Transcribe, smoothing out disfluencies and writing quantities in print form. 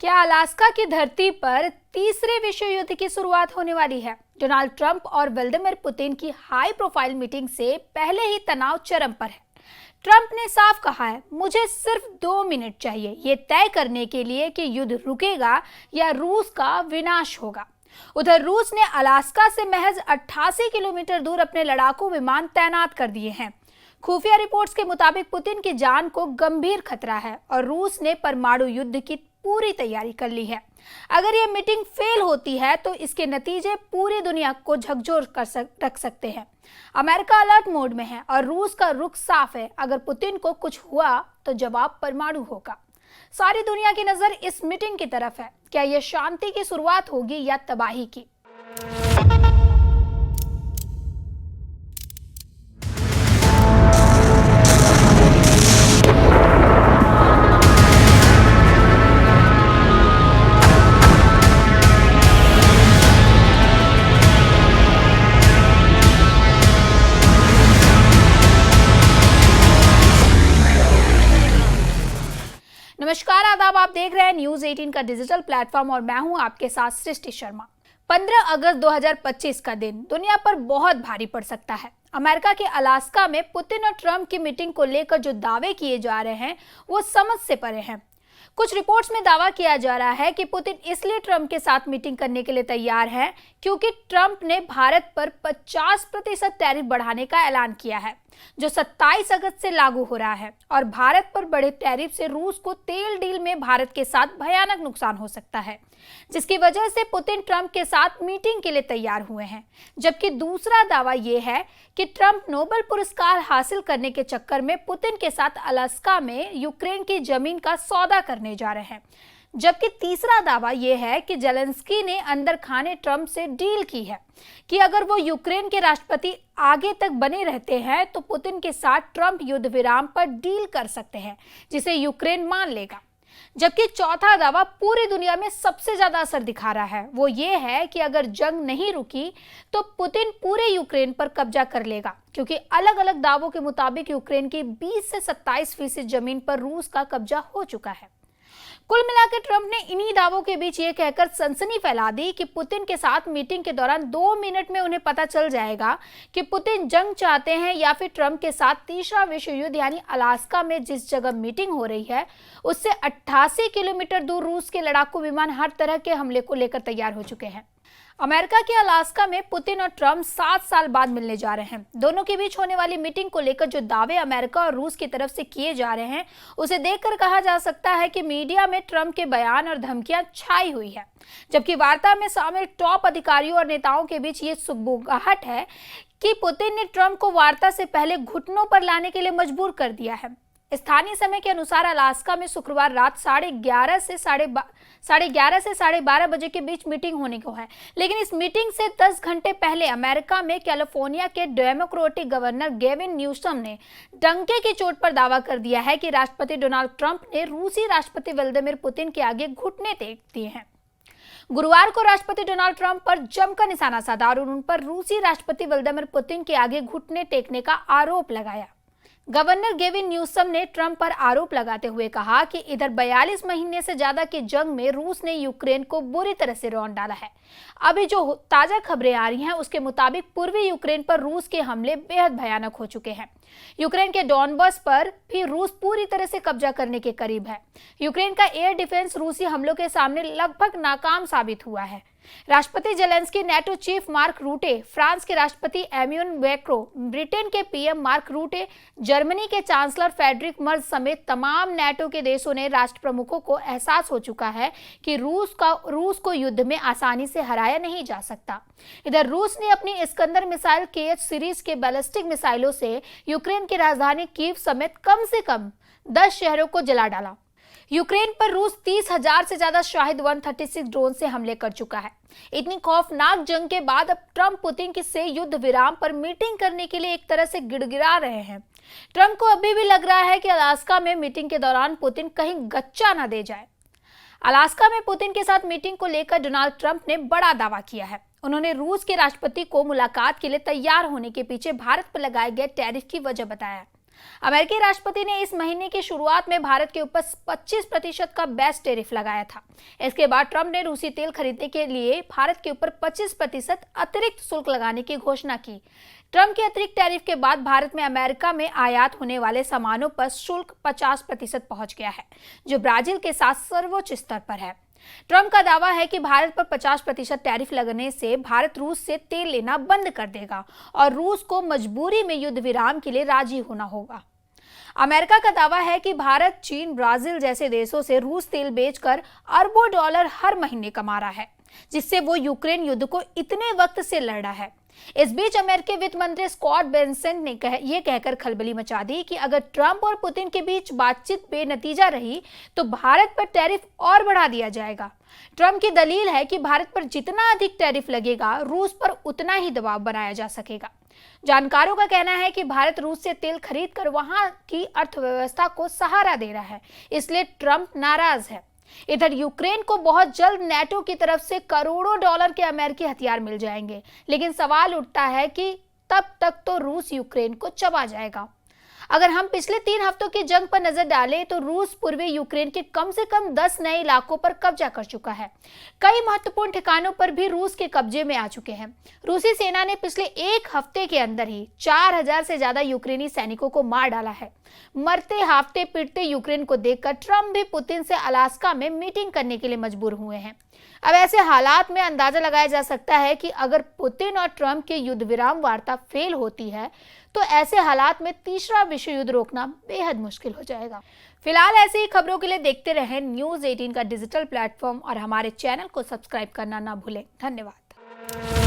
क्या अलास्का की धरती पर तीसरे विश्व युद्ध की शुरुआत होने वाली है? डोनाल्ड ट्रंप और व्लादिमीर पुतिन की हाई प्रोफाइल मीटिंग से पहले ही तनाव चरम पर है। ट्रंप ने साफ कहा है, मुझे सिर्फ 2 मिनट चाहिए ये तय करने के लिए कि युद्ध रुकेगा या रूस का विनाश होगा। उधर रूस ने अलास्का से महज 88 किलोमीटर दूर अपने लड़ाकू विमान तैनात कर दिए हैं। खुफिया रिपोर्ट्स के मुताबिक पुतिन की जान को गंभीर खतरा है और रूस ने परमाणु युद्ध की पूरी तैयारी कर ली है। अगर यह मीटिंग फेल होती है तो इसके नतीजे पूरी दुनिया को झकझोर रख सकते हैं। अमेरिका अलर्ट मोड में है और रूस का रुख साफ है, अगर पुतिन को कुछ हुआ तो जवाब परमाणु होगा। सारी दुनिया की नजर इस मीटिंग की तरफ है। क्या यह शांति की शुरुआत होगी या तबाही की? नमस्कार, आदाब। आप देख रहे हैं न्यूज 18 का डिजिटल प्लेटफॉर्म और मैं हूं आपके साथ सृष्टि शर्मा। 15 अगस्त 2025 का दिन दुनिया पर बहुत भारी पड़ सकता है। अमेरिका के अलास्का में पुतिन और ट्रंप की मीटिंग को लेकर जो दावे किए जा रहे हैं वो समझ से परे हैं। कुछ रिपोर्ट्स में दावा किया जा रहा है कि पुतिन इसलिए ट्रंप के साथ मीटिंग करने के लिए तैयार हैं क्योंकि ट्रंप ने भारत पर 50% टैरिफ बढ़ाने का ऐलान किया है, जो 27 अगस्त से लागू हो रहा है। और भारत पर बढ़े टैरिफ से रूस को तेल डील में भारत के साथ भयानक नुकसान हो सकता है, जिसकी वजह से पुतिन ट्रंप के साथ मीटिंग के लिए तैयार हुए हैं। जबकि दूसरा दावा यह है कि ट्रंप नोबेल पुरस्कार हासिल करने के चक्कर में पुतिन के साथ अलास्का में यूक्रेन की जमीन का सौदा करने जा रहे हैं। जबकि तीसरा दावा यह है कि जेलेंस्की ने अंदर खाने ट्रंप से डील की है कि अगर वो यूक्रेन के राष्ट्रपति आगे तक बने रहते हैं तो पुतिन के साथ ट्रंप युद्ध विराम पर डील कर सकते हैं, जिसे यूक्रेन मान लेगा। जबकि चौथा दावा पूरी दुनिया में सबसे ज्यादा असर दिखा रहा है, वो ये है कि अगर जंग नहीं रुकी तो पुतिन पूरे यूक्रेन पर कब्जा कर लेगा, क्योंकि अलग अलग दावों के मुताबिक यूक्रेन की 20 से 27% जमीन पर रूस का कब्जा हो चुका है। कुल मिलाकर ट्रंप ने इन्हीं दावों के बीच ये कहकर सनसनी फैला दी कि पुतिन के साथ मीटिंग के दौरान 2 मिनट में उन्हें पता चल जाएगा कि पुतिन जंग चाहते हैं या फिर ट्रंप के साथ तीसरा विश्व युद्ध, यानी अलास्का में जिस जगह मीटिंग हो रही है उससे 88 किलोमीटर दूर रूस के लड़ाकू विमान हर तरह के हमले को लेकर तैयार हो चुके हैं। अमेरिका के अलास्का में पुतिन और ट्रंप 7 साल बाद मिलने जा रहे हैं। दोनों के बीच होने वाली मीटिंग को लेकर जो दावे अमेरिका और रूस की तरफ से किए जा रहे हैं उसे देखकर कहा जा सकता है कि मीडिया में ट्रंप के बयान और धमकियां छाई हुई है, जबकि वार्ता में शामिल टॉप अधिकारियों और नेताओं के बीच ये सुगबुगाहट है कि पुतिन ने ट्रंप को वार्ता से पहले घुटनों पर लाने के लिए मजबूर कर दिया है। स्थानीय समय के अनुसार अलास्का में शुक्रवार रात 11:30 से 12:30 बजे के बीच मीटिंग होने को है, लेकिन इस मीटिंग से 10 घंटे पहले अमेरिका में कैलिफोर्निया के डेमोक्रेटिक गवर्नर गेविन न्यूसम ने डंके की चोट पर दावा कर दिया है कि राष्ट्रपति डोनाल्ड ट्रंप ने रूसी राष्ट्रपति व्लादिमीर पुतिन के आगे घुटने टेक दिए हैं। गुरुवार को राष्ट्रपति डोनाल्ड ट्रंप पर जमकर निशाना साधा और उन पर रूसी राष्ट्रपति व्लादिमीर पुतिन के आगे घुटने टेकने का आरोप लगाया। गवर्नर गेविन न्यूसम ने ट्रंप पर आरोप लगाते हुए कहा कि इधर 42 महीने से ज्यादा की जंग में रूस ने यूक्रेन को बुरी तरह से रौंद डाला है। अभी जो ताजा खबरें आ रही हैं उसके मुताबिक पूर्वी यूक्रेन पर रूस के हमले बेहद भयानक हो चुके हैं। यूक्रेन के डॉनबस पर भी रूस पूरी तरह से कब्जा करने के करीब है। यूक्रेन का एयर डिफेंस रूसी हमलों के सामने लगभग नाकाम साबित हुआ है। राष्ट्रपति Zelensky, NATO chief mark रूटे, France के राष्ट्रपति एम्यून मैक्रो, ब्रिटेन के पीएम मार्क रूटे, जर्मनी के चांसलर फ्रेडरिक मर्ज समेत तमाम नेटो के देशों ने राष्ट्र प्रमुखों को एहसास हो चुका है कि रूस को युद्ध में आसानी से हराया नहीं जा सकता। इधर रूस ने अपनी इस्कंदर मिसाइल KH सीरीज के बैलिस्टिक मिसाइलों से यूक्रेन की राजधानी कीव समेत कम से कम 10 शहरों को जला डाला। यूक्रेन पर रूस 30,000 से ज्यादा शाहिद 136 ड्रोन से हमले कर चुका है। इतनी खौफनाक जंग के बाद अब ट्रंप पुतिन से युद्ध विराम पर मीटिंग करने के लिए एक तरह से गिड़गिड़ा रहे हैं। ट्रंप को अभी भी लग रहा है कि अलास्का में मीटिंग के दौरान पुतिन कहीं गच्चा न दे जाए। अलास्का में पुतिन के साथ मीटिंग को लेकर डोनाल्ड ट्रंप ने बड़ा दावा किया है। उन्होंने रूस के राष्ट्रपति को मुलाकात के लिए तैयार होने के पीछे भारत पर लगाए गए टैरिफ की वजह बताया। अमेरिकी राष्ट्रपति ने इस महीने की शुरुआत में भारत के ऊपर 25% का बेस्ट टैरिफ लगाया था। इसके बाद ट्रंप ने रूसी तेल खरीदने के लिए भारत के ऊपर 25% अतिरिक्त शुल्क लगाने की घोषणा की। ट्रंप के अतिरिक्त टैरिफ के बाद भारत में अमेरिका में आयात होने वाले सामानों पर शुल्क 50% पहुंच गया है, जो ब्राजील के साथ सर्वोच्च स्तर पर है। ट्रंप का दावा है कि भारत पर 50% टैरिफ लगने से भारत रूस से तेल लेना बंद कर देगा और रूस को मजबूरी में युद्ध विराम के लिए राजी होना होगा। अमेरिका का दावा है कि भारत, चीन, ब्राजील जैसे देशों से रूस तेल बेचकर अरबों डॉलर हर महीने कमा रहा है, जिससे वो यूक्रेन युद्ध को इतने वक्त से लड़ रहा है। इस बीच अमेरिकी वित्त मंत्री स्कॉट बेसेंट ने ये कहकर खलबली मचा दी कि अगर ट्रंप और पुतिन के बीच बातचीत बेनतीजा रही तो भारत पर टैरिफ और बढ़ा दिया जाएगा। ट्रंप की दलील है कि भारत पर जितना अधिक टैरिफ लगेगा, रूस पर उतना ही दबाव बनाया जा सकेगा। जानकारों का कहना है कि भारत रूस से तेल खरीदकर वहां की अर्थव्यवस्था को सहारा दे रहा है, इसलिए ट्रंप नाराज है। इधर यूक्रेन को बहुत जल्द नेटो की तरफ से करोड़ों डॉलर के अमेरिकी हथियार मिल जाएंगे, लेकिन सवाल उठता है कि तब तक तो रूस यूक्रेन को चबा जाएगा। अगर हम पिछले 3 हफ्तों की जंग पर नजर डालें तो रूस पूर्वी यूक्रेन के कम से कम 10 नए इलाकों पर कब्जा कर चुका है। कई महत्वपूर्ण ठिकानों पर भी रूस के कब्जे में आ चुके हैं। रूसी सेना ने पिछले 1 हफ्ते के अंदर ही 4000 से ज्यादा यूक्रेनी सैनिकों को मार डाला है। मरते हाफते पीटते यूक्रेन को देखकर ट्रंप भी पुतिन से अलास्का में मीटिंग करने के लिए मजबूर हुए हैं। अब ऐसे हालात में अंदाजा लगाया जा सकता है कि अगर पुतिन और ट्रंप की युद्ध विराम वार्ता फेल होती है तो ऐसे हालात में तीसरा विश्व युद्ध रोकना बेहद मुश्किल हो जाएगा। फिलहाल ऐसी ही खबरों के लिए देखते रहें न्यूज़ 18 का डिजिटल प्लेटफॉर्म और हमारे चैनल को सब्सक्राइब करना ना भूलें। धन्यवाद।